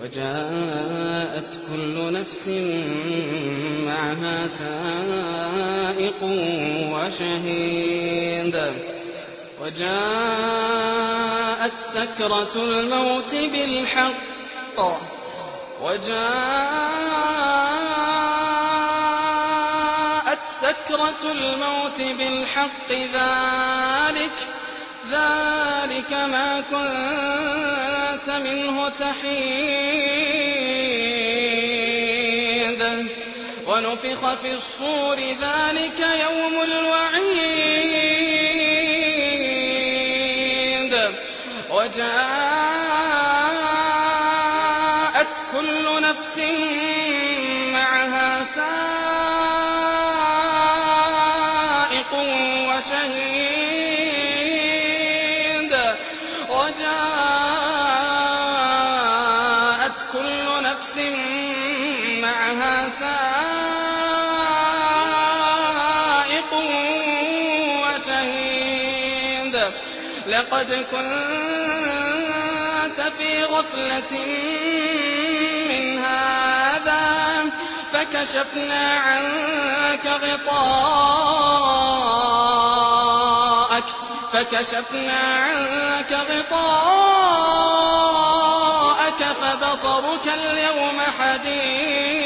وجاءت كل نفس معها سائق وشهيد وجاءت سكرة الموت بالحق ذلك ما كنت منه تحيد ونفخ في الصور ذلك يوم الوعيد وجاءت كل نفس معها سائق وشهيد وجاءت كل نفس معها سائق وشهيد لقد كنت في غفلة من هذا فكشفنا عنك غطاءك فبصرك اليوم حديد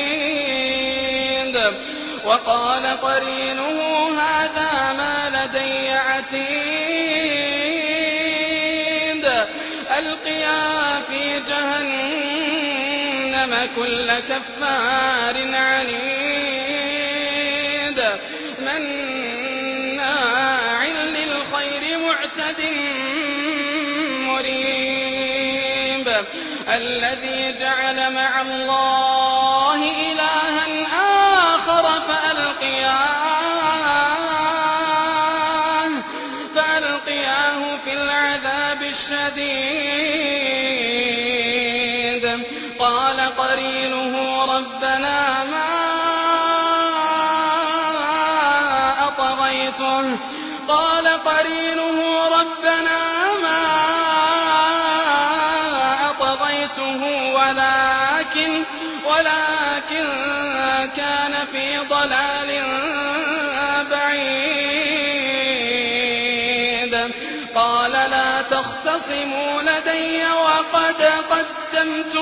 وقال قرينه هذا ما لدي عتيد ألقيا في جهنم كل كفار عنيد مناع للخير معتد مريب الذي جعل مع الله إلها آخر فألقياه في العذاب الشديد قال قرينه ربنا ما أطغيته ولكن كان في ضلال بعيد قال لا تختصموا لدي وقد قدمت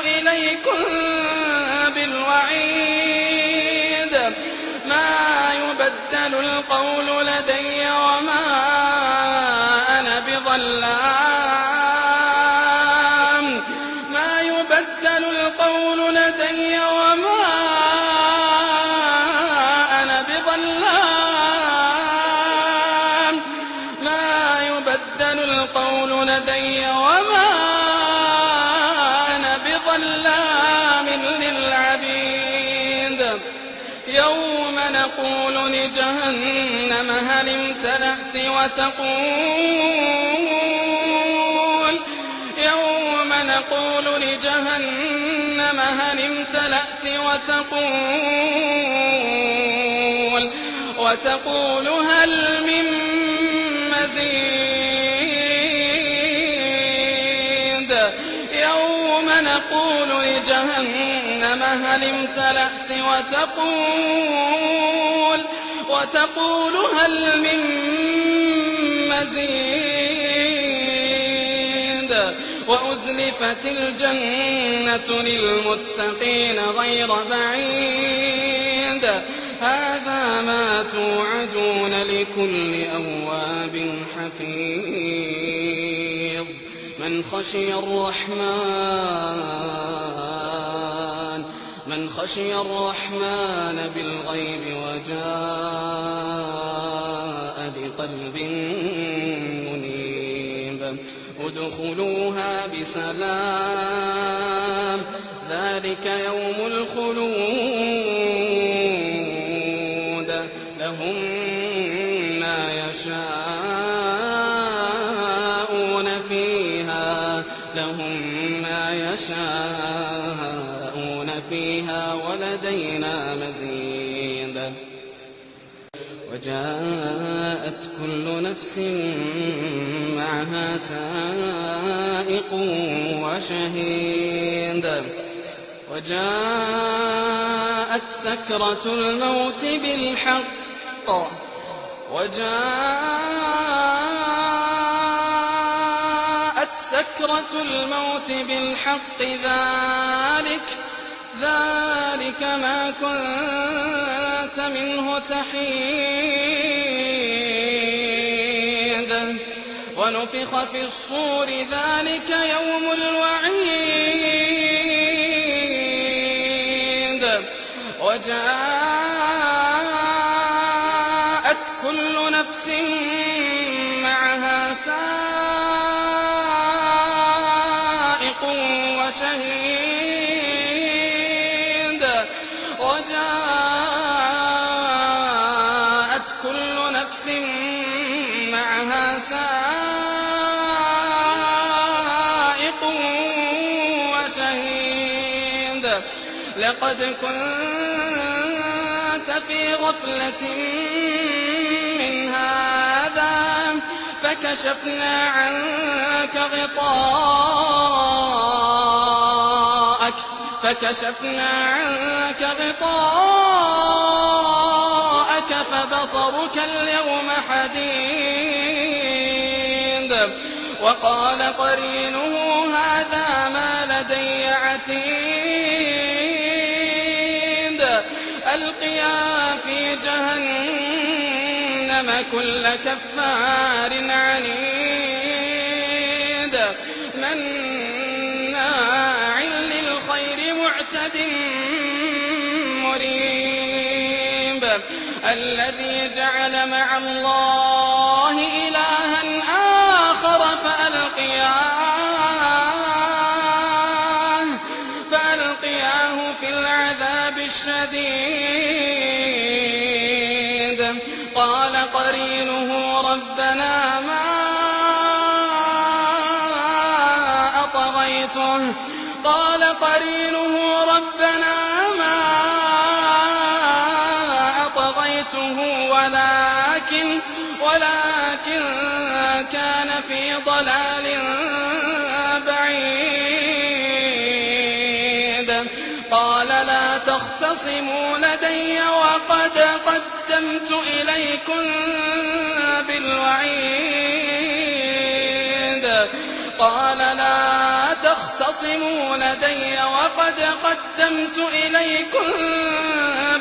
إليكم بالوعيد ما يبدل القول لدي وما أنا بظلام للعبيد يوم نقول لجهنم هل امتلأت وتقول هل من مزيد يوم نقول لجهنم هل امتلأت وتقول هل من مزيد وأزلفت الجنة للمتقين غير بعيد هذا ما توعدون لكل أواب حفيظ من خشي الرحمن بالغيب وجاء بقلب منيب ادخلوها بسلام ذلك يوم الخلود لهم ما يشاءون فيها ولدينا مزيد حميد وجاءت كل نفس معها سائق وشهيد وجاءت سكرة الموت بالحق ذلك ما كنت منه تحيد ونفخ في الصور ذلك يوم الوعيد وجاءت كل نفس معها سائق وشهيد وجاءت كل نفس معها سائق وشهيد لقد كنت في غفلة من هذا فكشفنا عنك غطاءك فبصرك اليوم حديد وقال قرينه هذا ما لدي عتيد ألقيا في جهنم كل كفار عنيد مناع للخير معتد مريب الذي جعل مع الله إلها آخر فألقياه في العذاب الشديد قال قرينه ربنا ما أطغيته ولكن كان في ضلال بعيد قال لا تختصموا لدي وقد قدمت إليكم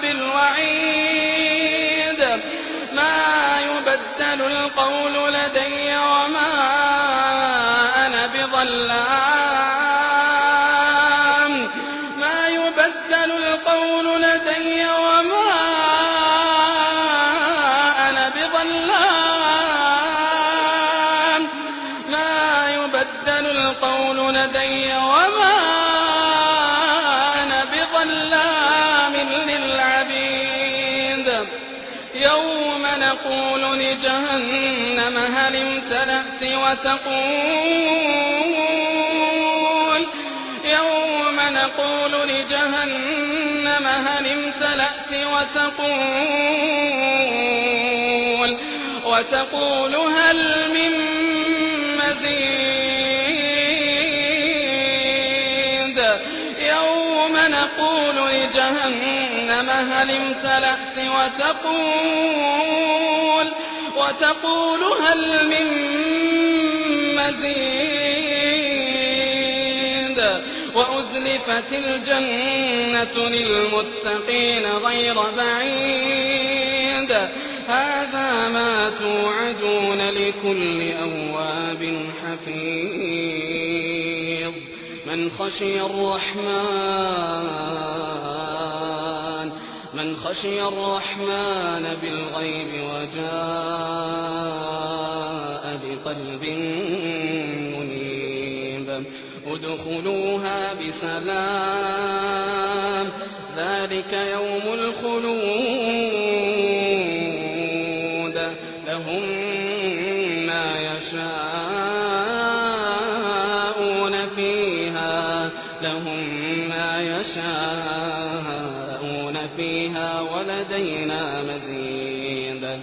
بالوعيد ما يبدل القول لدي وما أنا بظلام للعبيد يوم نقول لجهنم هل امتلأت وتقول هل من مزيد يوم نقول لجهنم هل امتلأت وتقول هل من مزيد وأزلفت الجنة للمتقين غير بعيد هذا ما توعدون لكل أواب حفيظ من خشي الرحمن بالغيب وجاء بقلب منيب ادخلوها بسلام ذلك يوم الخلود لهم ما يشاءون فيها ولدينا لدينا مزيد